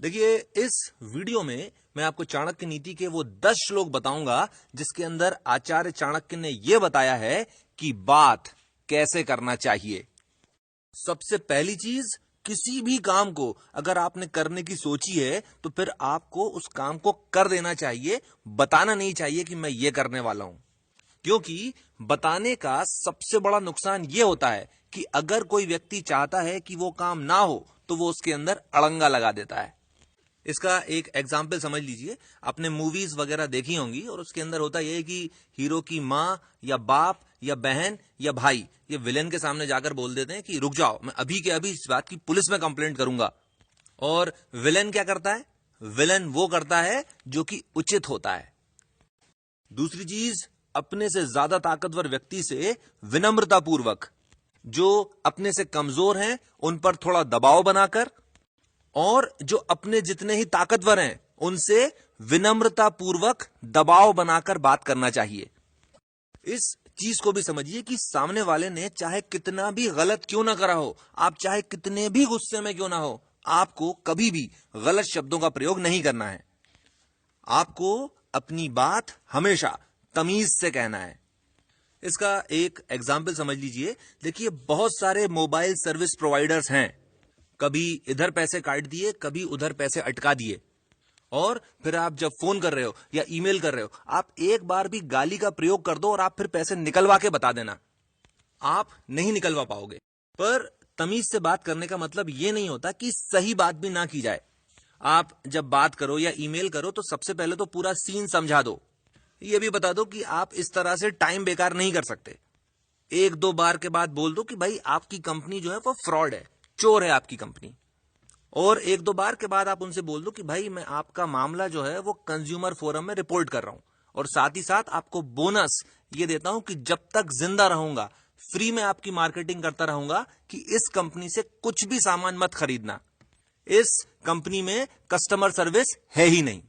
देखिए, इस वीडियो में मैं आपको चाणक्य नीति के वो 10 श्लोक बताऊंगा जिसके अंदर आचार्य चाणक्य ने यह बताया है कि बात कैसे करना चाहिए। सबसे पहली चीज, किसी भी काम को अगर आपने करने की सोची है तो फिर आपको उस काम को कर देना चाहिए, बताना नहीं चाहिए कि मैं ये करने वाला हूं। क्योंकि बताने का सबसे बड़ा नुकसान यह होता है कि अगर कोई व्यक्ति चाहता है कि वो काम ना हो तो वो उसके अंदर अड़ंगा लगा देता है। इसका एक एग्जाम्पल समझ लीजिए, आपने मूवीज वगैरह देखी होंगी और उसके अंदर होता यह है कि हीरो की माँ या बाप या बहन या भाई ये विलेन के सामने जाकर बोल देते हैं कि रुक जाओ, मैं अभी के अभी इस बात की पुलिस में कंप्लेंट करूंगा। और विलेन क्या करता है? विलेन वो करता है जो कि उचित होता है। दूसरी चीज, अपने से ज्यादा ताकतवर व्यक्ति से विनम्रता पूर्वक, जो अपने से कमजोर हैं उन पर थोड़ा दबाव बनाकर, और जो अपने जितने ही ताकतवर हैं उनसे विनम्रता पूर्वक दबाव बनाकर बात करना चाहिए। इस चीज को भी समझिए कि सामने वाले ने चाहे कितना भी गलत क्यों ना करा हो, आप चाहे कितने भी गुस्से में क्यों ना हो, आपको कभी भी गलत शब्दों का प्रयोग नहीं करना है। आपको अपनी बात हमेशा तमीज से कहना है। इसका एक एग्जाम्पल समझ लीजिए। देखिए, बहुत सारे मोबाइल सर्विस प्रोवाइडर्स हैं, कभी इधर पैसे काट दिए, कभी उधर पैसे अटका दिए, और फिर आप जब फोन कर रहे हो या ईमेल कर रहे हो, आप एक बार भी गाली का प्रयोग कर दो और आप फिर पैसे निकलवा के बता देना, आप नहीं निकलवा पाओगे। पर तमीज से बात करने का मतलब यह नहीं होता कि सही बात भी ना की जाए। आप जब बात करो या ईमेल करो तो सबसे पहले तो पूरा सीन समझा दो, यह भी बता दो कि आप इस तरह से टाइम बेकार नहीं कर सकते। एक दो बार के बाद बोल दो कि भाई आपकी कंपनी जो है वो फ्रॉड है, चोर है आपकी कंपनी। और एक दो बार के बाद आप उनसे बोल दो कि भाई मैं आपका मामला जो है वो कंज्यूमर फोरम में रिपोर्ट कर रहा हूं, और साथ ही साथ आपको बोनस ये देता हूं कि जब तक जिंदा रहूंगा फ्री में आपकी मार्केटिंग करता रहूंगा कि इस कंपनी से कुछ भी सामान मत खरीदना, इस कंपनी में कस्टमर सर्विस है ही नहीं।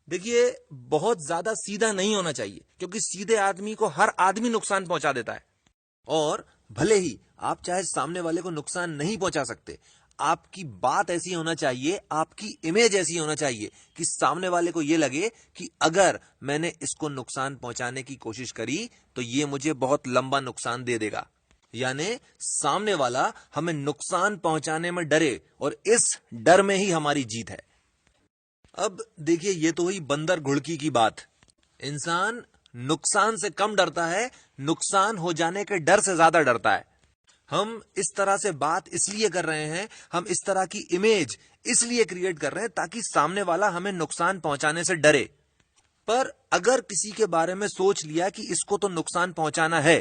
देखिए, बहुत ज्यादा सीधा नहीं होना चाहिए, क्योंकि सीधे आदमी को हर आदमी नुकसान पहुंचा देता है। और भले ही आप चाहे सामने वाले को नुकसान नहीं पहुंचा सकते, आपकी बात ऐसी होना चाहिए, आपकी इमेज ऐसी होना चाहिए कि सामने वाले को यह लगे कि अगर मैंने इसको नुकसान पहुंचाने की कोशिश करी तो यह मुझे बहुत लंबा नुकसान दे देगा। यानी सामने वाला हमें नुकसान पहुंचाने में डरे, और इस डर में ही हमारी जीत है। अब देखिए, यह तो हुई बंदर घुड़की की बात। इंसान नुकसान से कम डरता है, नुकसान हो जाने के डर से ज्यादा डरता है। हम इस तरह से बात इसलिए कर रहे हैं, हम इस तरह की इमेज इसलिए क्रिएट कर रहे हैं ताकि सामने वाला हमें नुकसान पहुंचाने से डरे। पर अगर किसी के बारे में सोच लिया कि इसको तो नुकसान पहुंचाना है,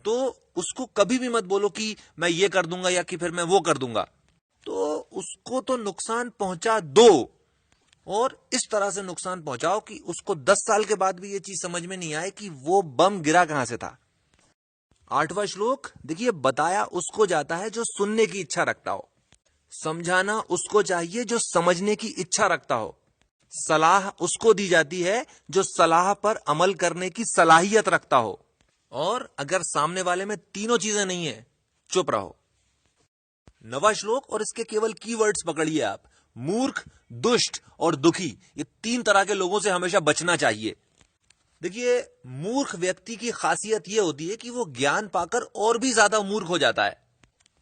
तो उसको कभी भी मत बोलो कि मैं ये कर दूंगा या कि फिर मैं वो कर दूंगा। तो उसको तो नुकसान पहुंचा दो, और इस तरह से नुकसान पहुंचाओ कि उसको 10 साल के बाद भी ये चीज समझ में नहीं आए कि वो बम गिरा कहां से था। 8वां श्लोक देखिए, बताया उसको जाता है जो सुनने की इच्छा रखता हो, समझाना उसको चाहिए जो समझने की इच्छा रखता हो, सलाह उसको दी जाती है जो सलाह पर अमल करने की सलाहियत रखता हो, और अगर सामने वाले में तीनों चीजें नहीं है, चुप रहो। 9वां श्लोक, और इसके केवल कीवर्ड्स पकड़िए आप। मूर्ख, दुष्ट और दुखी, ये 3 तरह के लोगों से हमेशा बचना चाहिए। देखिए, मूर्ख व्यक्ति की खासियत यह होती है कि वो ज्ञान पाकर और भी ज्यादा मूर्ख हो जाता है।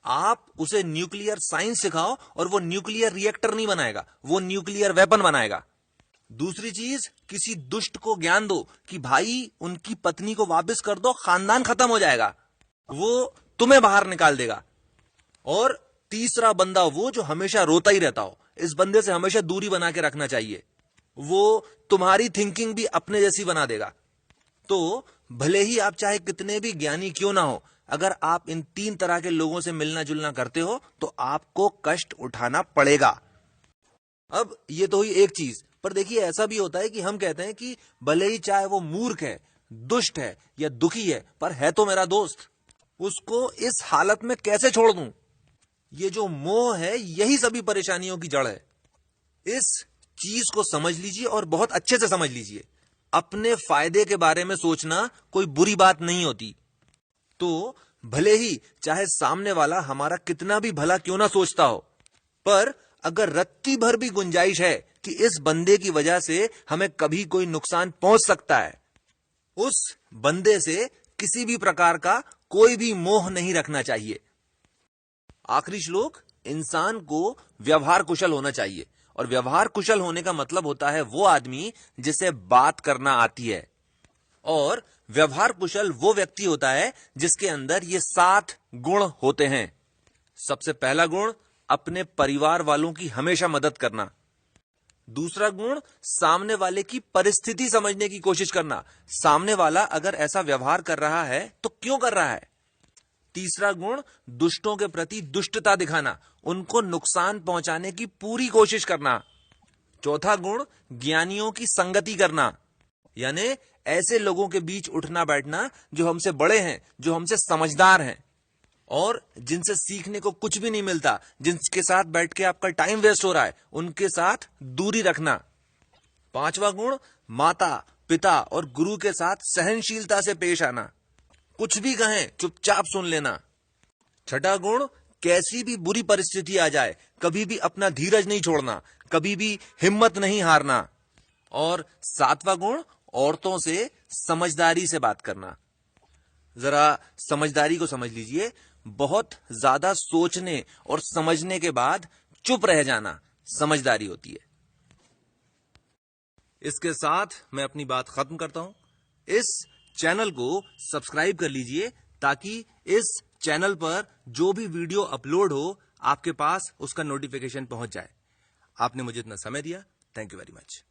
आप उसे न्यूक्लियर साइंस सिखाओ और वो न्यूक्लियर रिएक्टर नहीं बनाएगा, वो न्यूक्लियर वेपन बनाएगा। दूसरी चीज, किसी दुष्ट को ज्ञान दो कि भाई उनकी पत्नी को वापस कर दो, खानदान खत्म हो जाएगा, वो तुम्हें बाहर निकाल देगा। और तीसरा बंदा वो जो हमेशा रोता ही रहता हो, इस बंदे से हमेशा दूरी बना के रखना चाहिए, वो तुम्हारी थिंकिंग भी अपने जैसी बना देगा। तो भले ही आप चाहे कितने भी ज्ञानी क्यों ना हो, अगर आप इन 3 तरह के लोगों से मिलना जुलना करते हो तो आपको कष्ट उठाना पड़ेगा। अब ये तो हुई एक चीज, पर देखिए ऐसा भी होता है कि हम कहते हैं कि भले ही चाहे वो मूर्ख है, दुष्ट है या दुखी है, पर है तो मेरा दोस्त, उसको इस हालत में कैसे छोड़ दूं। ये जो मोह है यही सभी परेशानियों की जड़ है। इस चीज को समझ लीजिए और बहुत अच्छे से समझ लीजिए। अपने फायदे के बारे में सोचना कोई बुरी बात नहीं होती। तो भले ही चाहे सामने वाला हमारा कितना भी भला क्यों ना सोचता हो, पर अगर रत्ती भर भी गुंजाइश है कि इस बंदे की वजह से हमें कभी कोई नुकसान पहुंच सकता है, उस बंदे से किसी भी प्रकार का कोई भी मोह नहीं रखना चाहिए। आखिरी श्लोक, इंसान को व्यवहार कुशल होना चाहिए, और व्यवहार कुशल होने का मतलब होता है वो आदमी जिसे बात करना आती है। और व्यवहार कुशल वो व्यक्ति होता है जिसके अंदर ये 7 गुण होते हैं। सबसे पहला गुण, अपने परिवार वालों की हमेशा मदद करना। दूसरा गुण, सामने वाले की परिस्थिति समझने की कोशिश करना, सामने वाला अगर ऐसा व्यवहार कर रहा है तो क्यों कर रहा है। तीसरा गुण, दुष्टों के प्रति दुष्टता दिखाना, उनको नुकसान पहुंचाने की पूरी कोशिश करना। चौथा गुण, ज्ञानियों की संगति करना, यानी ऐसे लोगों के बीच उठना बैठना जो हमसे बड़े हैं, जो हमसे समझदार हैं और जिनसे सीखने को कुछ भी नहीं मिलता, जिनके साथ बैठ के आपका टाइम वेस्ट हो रहा है, उनके साथ दूरी रखना। पांचवा गुण, माता पिता और गुरु के साथ सहनशीलता से पेश आना, कुछ भी कहें चुपचाप सुन लेना। छठा गुण, कैसी भी बुरी परिस्थिति आ जाए कभी भी अपना धीरज नहीं छोड़ना, कभी भी हिम्मत नहीं हारना। और सातवां गुण, औरतों से समझदारी से बात करना। जरा समझदारी को समझ लीजिए, बहुत ज्यादा सोचने और समझने के बाद चुप रह जाना समझदारी होती है। इसके साथ मैं अपनी बात खत्म करता हूं। इस चैनल को सब्सक्राइब कर लीजिए ताकि इस चैनल पर जो भी वीडियो अपलोड हो आपके पास उसका नोटिफिकेशन पहुंच जाए। आपने मुझे इतना समय दिया, थैंक यू वेरी मच।